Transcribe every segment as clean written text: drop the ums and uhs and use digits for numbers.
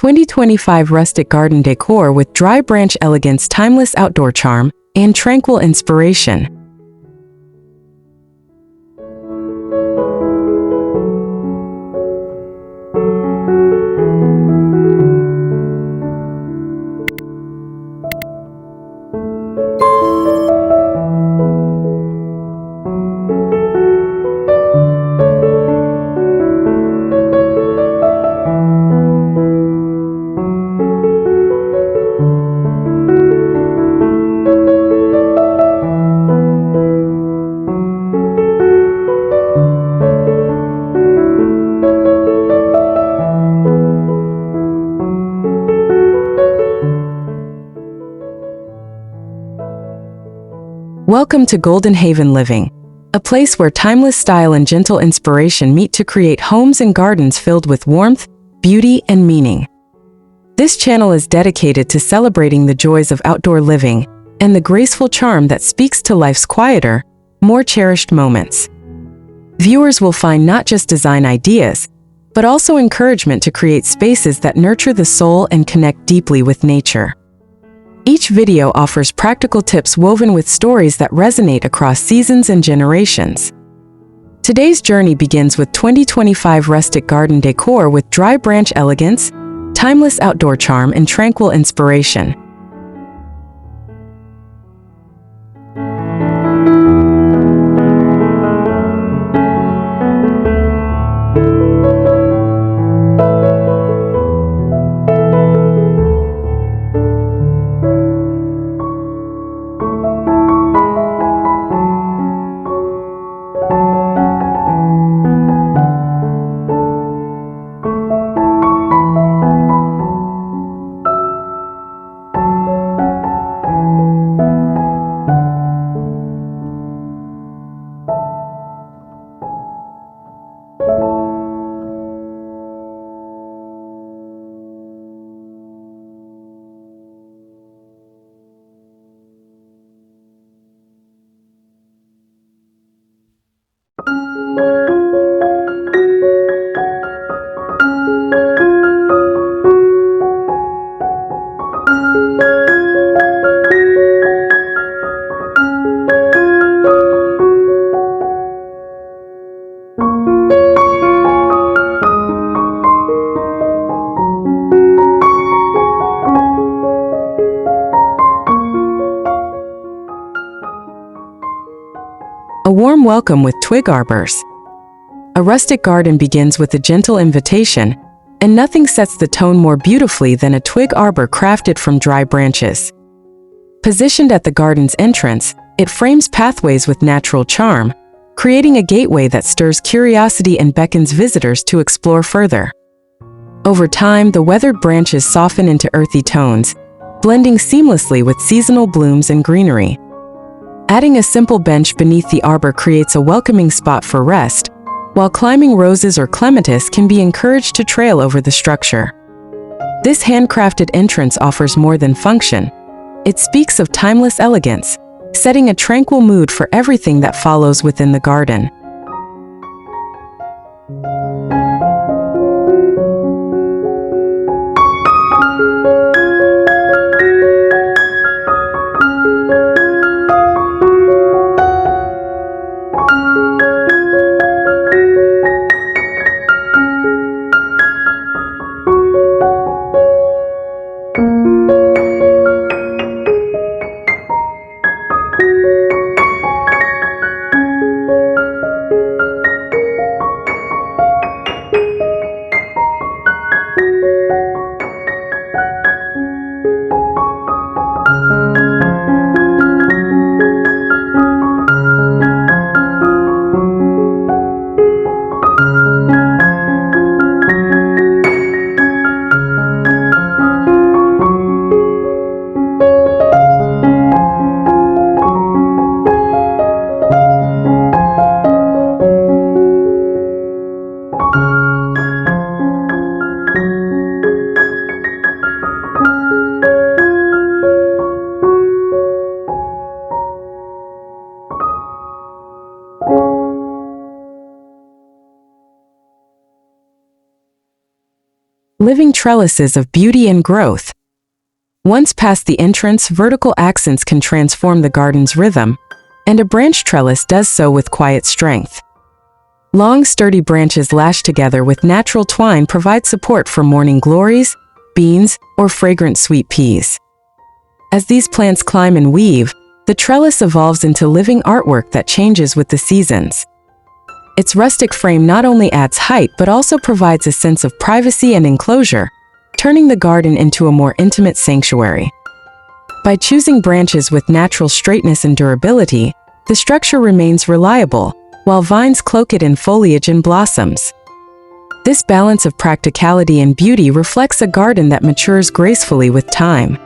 2025 Rustic Garden Decor with Dry Branch Elegance, timeless outdoor charm, and tranquil inspiration. Welcome to Golden Haven Living, a place where timeless style and gentle inspiration meet to create homes and gardens filled with warmth, beauty, and meaning. This channel is dedicated to celebrating the joys of outdoor living and the graceful charm that speaks to life's quieter, more cherished moments. Viewers will find not just design ideas, but also encouragement to create spaces that nurture the soul and connect deeply with nature. Each video offers practical tips woven with stories that resonate across seasons and generations. Today's journey begins with 2025 Rustic Garden Decor with Dry Branch Elegance, timeless outdoor charm, and tranquil inspiration. A warm welcome with twig arbors. A rustic garden begins with a gentle invitation, and nothing sets the tone more beautifully than a twig arbor crafted from dry branches. Positioned at the garden's entrance, it frames pathways with natural charm, creating a gateway that stirs curiosity and beckons visitors to explore further. Over time, the weathered branches soften into earthy tones, blending seamlessly with seasonal blooms and greenery. Adding a simple bench beneath the arbor creates a welcoming spot for rest, while climbing roses or clematis can be encouraged to trail over the structure. This handcrafted entrance offers more than function. It speaks of timeless elegance, setting a tranquil mood for everything that follows within the garden. living trellises of beauty and growth. Once past the entrance, vertical accents can transform the garden's rhythm, and a branch trellis does so with quiet strength. Long, sturdy branches lashed together with natural twine provide support for morning glories, beans, or fragrant sweet peas. As these plants climb and weave, the trellis evolves into living artwork that changes with the seasons. Its rustic frame not only adds height but also provides a sense of privacy and enclosure, turning the garden into a more intimate sanctuary. By choosing branches with natural straightness and durability, the structure remains reliable, while vines cloak it in foliage and blossoms. This balance of practicality and beauty reflects a garden that matures gracefully with time.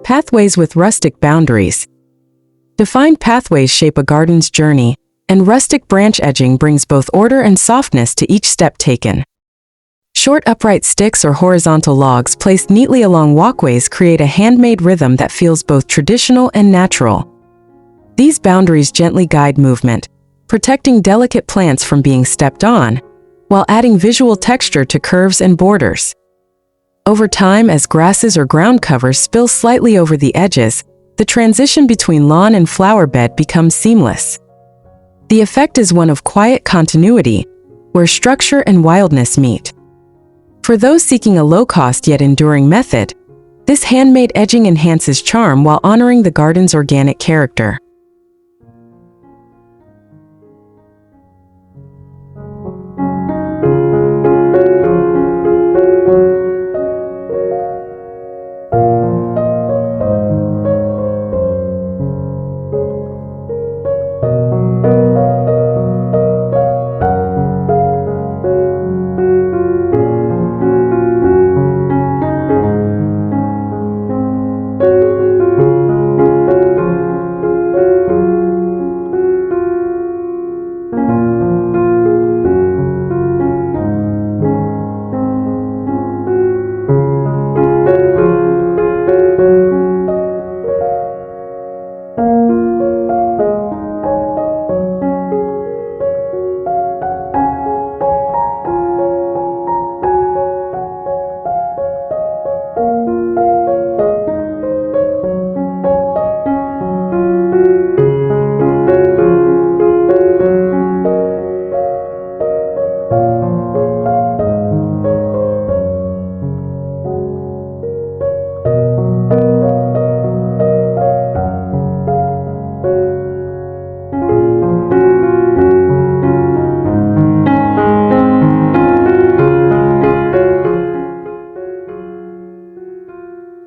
Pathways with rustic boundaries. Defined pathways shape a garden's journey, and rustic branch edging brings both order and softness to each step taken. Short upright sticks or horizontal logs placed neatly along walkways create a handmade rhythm that feels both traditional and natural. These boundaries gently guide movement, protecting delicate plants from being stepped on, while adding visual texture to curves and borders. Over time, as grasses or ground covers spill slightly over the edges, the transition between lawn and flower bed becomes seamless. The effect is one of quiet continuity, where structure and wildness meet. For those seeking a low-cost yet enduring method, this handmade edging enhances charm while honoring the garden's organic character.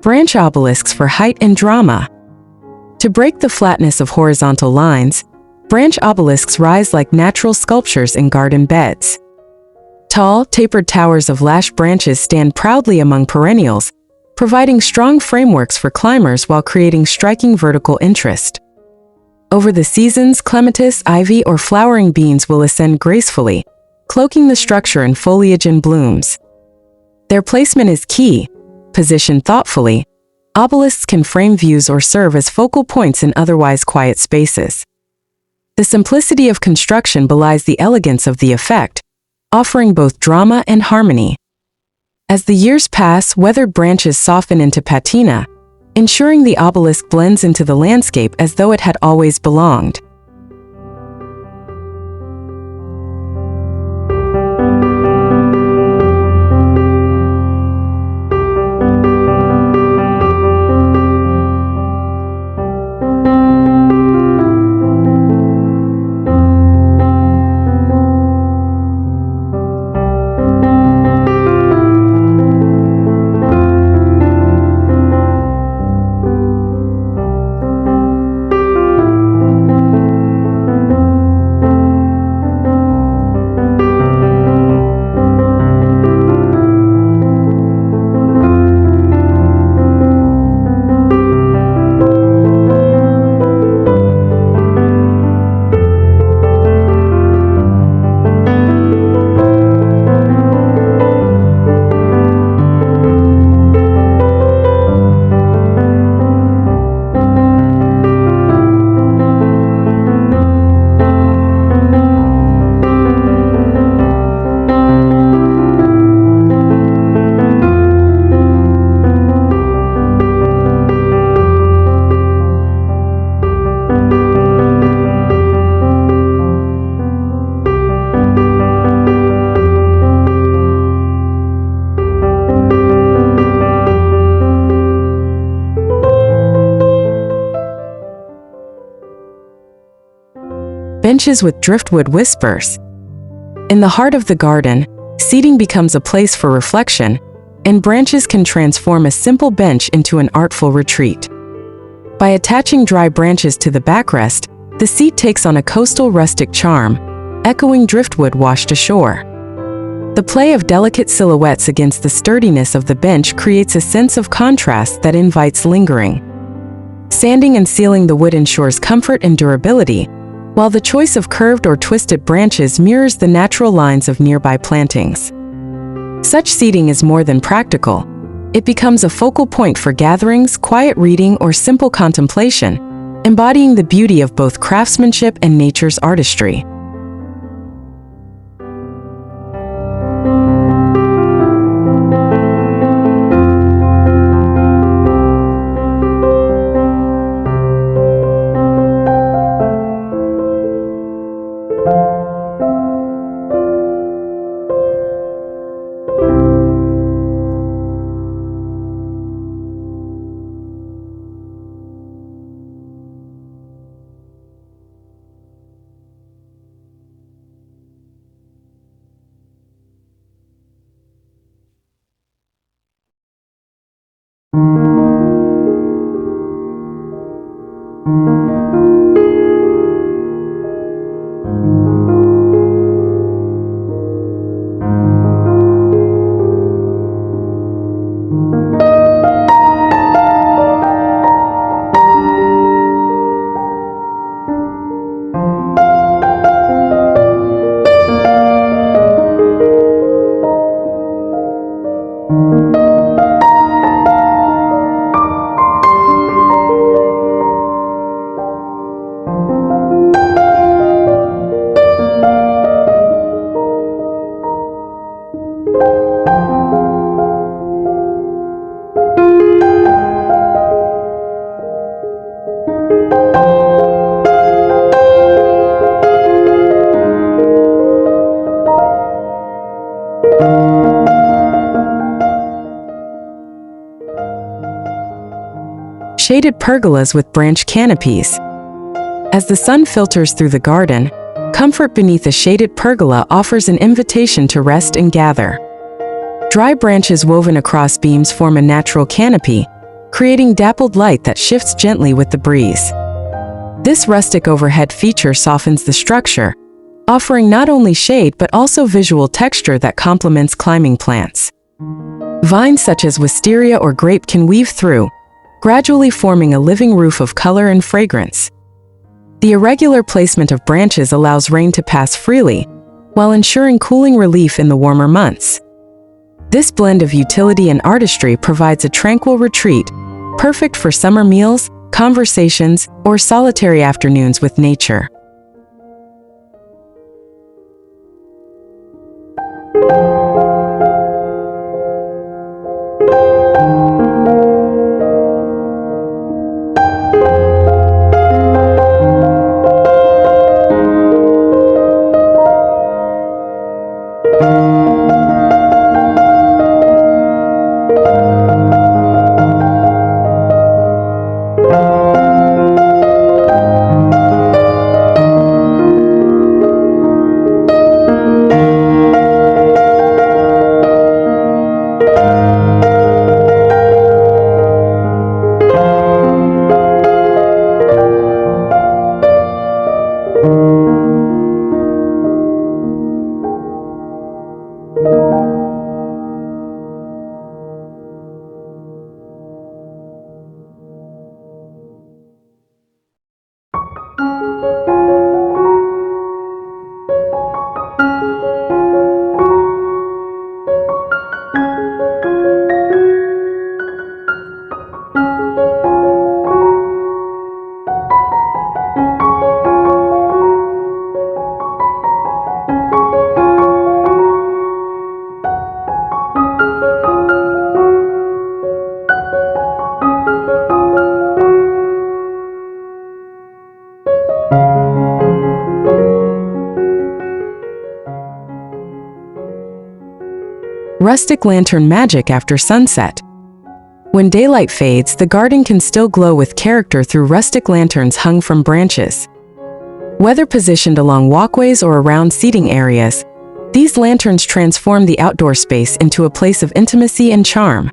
Branch obelisks for height and drama. To break the flatness of horizontal lines, branch obelisks rise like natural sculptures in garden beds. Tall, tapered towers of lashed branches stand proudly among perennials, providing strong frameworks for climbers while creating striking vertical interest. Over the seasons, clematis, ivy, or flowering beans will ascend gracefully, cloaking the structure in foliage and blooms. Their placement is key. Positioned thoughtfully, obelisks can frame views or serve as focal points in otherwise quiet spaces. The simplicity of construction belies the elegance of the effect, offering both drama and harmony. As the years pass, weathered branches soften into patina, ensuring the obelisk blends into the landscape as though it had always belonged. Benches with driftwood whispers. In the heart of the garden, seating becomes a place for reflection, and branches can transform a simple bench into an artful retreat. By attaching dry branches to the backrest, the seat takes on a coastal rustic charm, echoing driftwood washed ashore. The play of delicate silhouettes against the sturdiness of the bench creates a sense of contrast that invites lingering. Sanding and sealing the wood ensures comfort and durability, while the choice of curved or twisted branches mirrors the natural lines of nearby plantings. Such seating is more than practical. It becomes a focal point for gatherings, quiet reading, or simple contemplation, embodying the beauty of both craftsmanship and nature's artistry. Shaded pergolas with branch canopies. As the sun filters through the garden, comfort beneath a shaded pergola offers an invitation to rest and gather. Dry branches woven across beams form a natural canopy, creating dappled light that shifts gently with the breeze. This rustic overhead feature softens the structure, offering not only shade but also visual texture that complements climbing plants. Vines such as wisteria or grape can weave through, gradually forming a living roof of color and fragrance. The irregular placement of branches allows rain to pass freely, while ensuring cooling relief in the warmer months. This blend of utility and artistry provides a tranquil retreat, perfect for summer meals, conversations, or solitary afternoons with nature. Rustic lantern magic after sunset. When daylight fades, the garden can still glow with character through rustic lanterns hung from branches. Whether positioned along walkways or around seating areas, these lanterns transform the outdoor space into a place of intimacy and charm.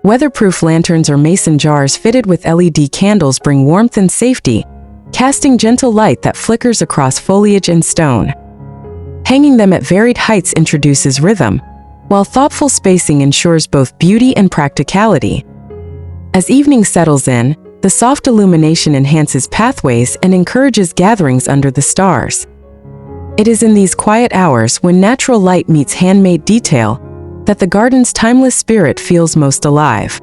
Weatherproof lanterns or mason jars fitted with LED candles bring warmth and safety, casting gentle light that flickers across foliage and stone. Hanging them at varied heights introduces rhythm, while thoughtful spacing ensures both beauty and practicality. As evening settles in, the soft illumination enhances pathways and encourages gatherings under the stars. It is in these quiet hours, when natural light meets handmade detail, that the garden's timeless spirit feels most alive.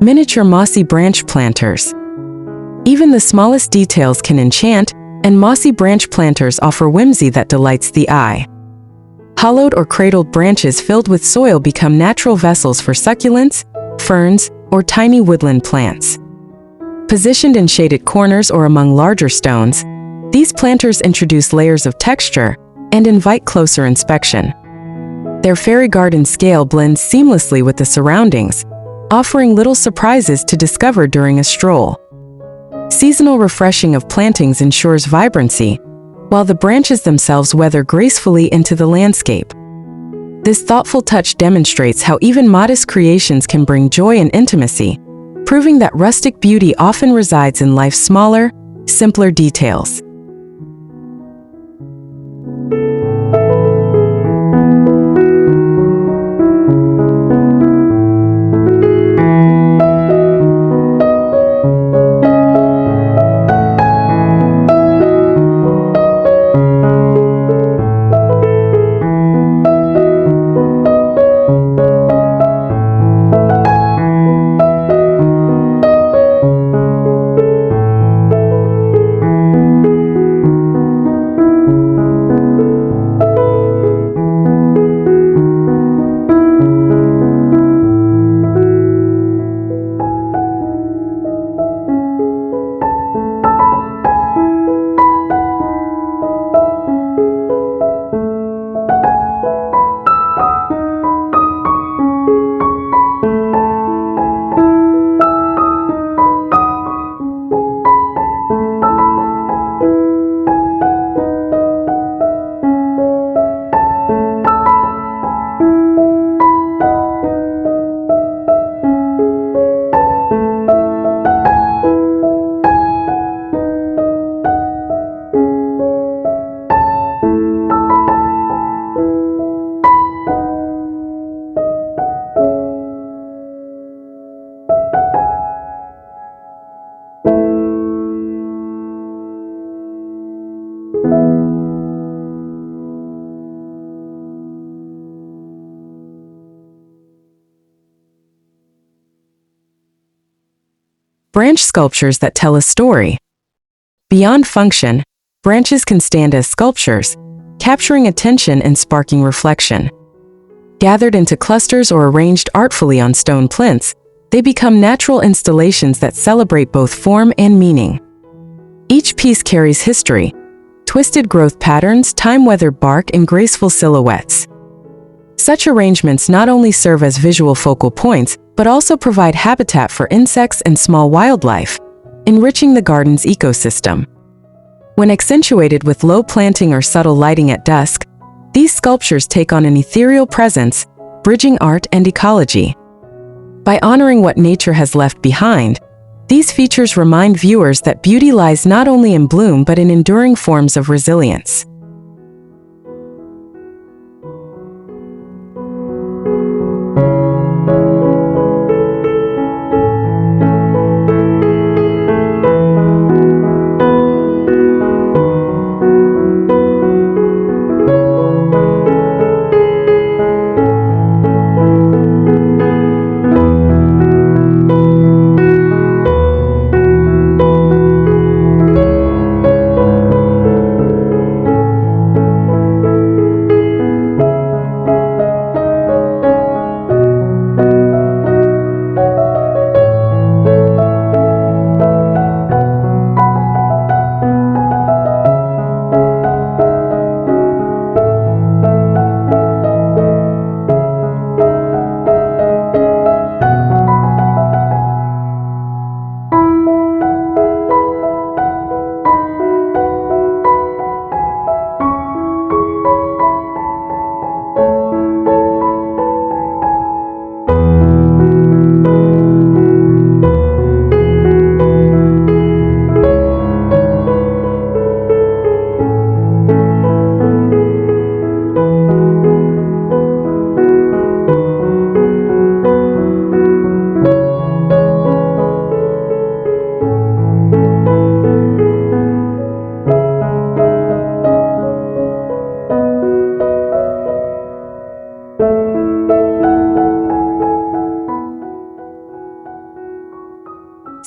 Miniature mossy branch planters. Even the smallest details can enchant, and mossy branch planters offer whimsy that delights the eye. Hollowed or cradled branches filled with soil become natural vessels for succulents, ferns, or tiny woodland plants. Positioned in shaded corners or among larger stones, these planters introduce layers of texture and invite closer inspection. Their fairy garden scale blends seamlessly with the surroundings, offering little surprises to discover during a stroll. Seasonal refreshing of plantings ensures vibrancy, while the branches themselves weather gracefully into the landscape. This thoughtful touch demonstrates how even modest creations can bring joy and intimacy, proving that rustic beauty often resides in life's smaller, simpler details. Branch sculptures that tell a story. Beyond function, branches can stand as sculptures, capturing attention and sparking reflection. Gathered into clusters or arranged artfully on stone plinths, they become natural installations that celebrate both form and meaning. Each piece carries history, twisted growth patterns, time-weathered bark, and graceful silhouettes. Such arrangements not only serve as visual focal points, but also provide habitat for insects and small wildlife, enriching the garden's ecosystem. When accentuated with low planting or subtle lighting at dusk, these sculptures take on an ethereal presence, bridging art and ecology. By honoring what nature has left behind, these features remind viewers that beauty lies not only in bloom but in enduring forms of resilience.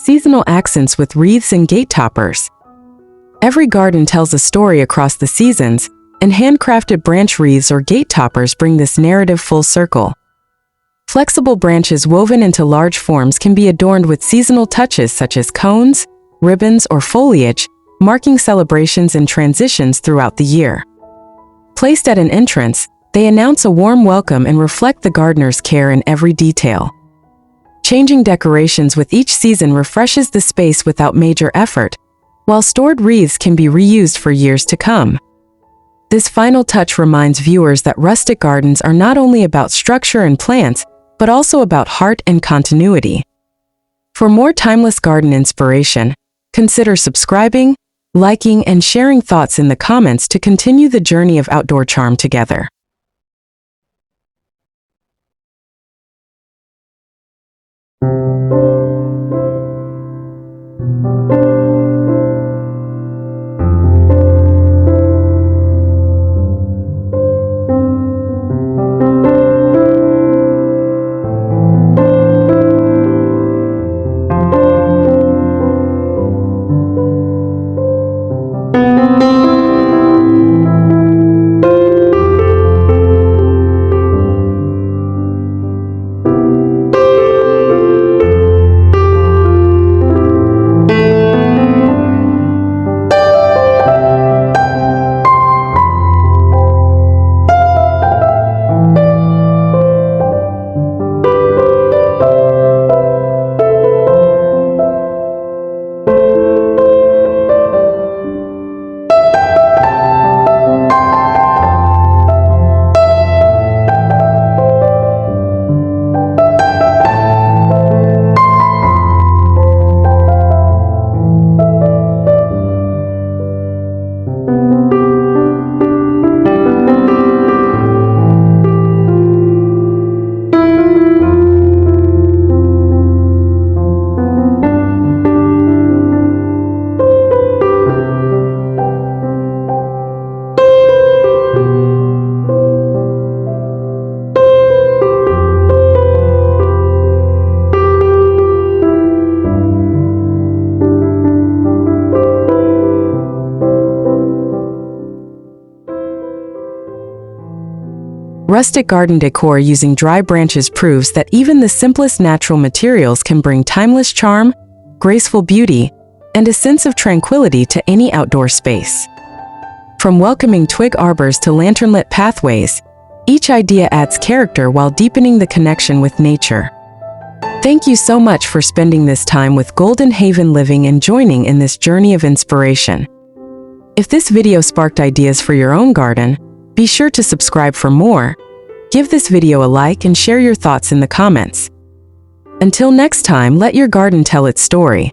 Seasonal accents with wreaths and gate toppers. Every garden tells a story across the seasons, and handcrafted branch wreaths or gate toppers bring this narrative full circle. Flexible branches woven into large forms can be adorned with seasonal touches such as cones, ribbons, or foliage, marking celebrations and transitions throughout the year. Placed at an entrance, they announce a warm welcome and reflect the gardener's care in every detail. Changing decorations with each season refreshes the space without major effort, while stored wreaths can be reused for years to come. This final touch reminds viewers that rustic gardens are not only about structure and plants, but also about heart and continuity. For more timeless garden inspiration, consider subscribing, liking, and sharing thoughts in the comments to continue the journey of outdoor charm together. Rustic garden decor using dry branches proves that even the simplest natural materials can bring timeless charm, graceful beauty, and a sense of tranquility to any outdoor space. From welcoming twig arbors to lantern-lit pathways, each idea adds character while deepening the connection with nature. Thank you so much for spending this time with Golden Haven Living and joining in this journey of inspiration. If this video sparked ideas for your own garden, be sure to subscribe for more, give this video a like, and share your thoughts in the comments. Until next time, let your garden tell its story.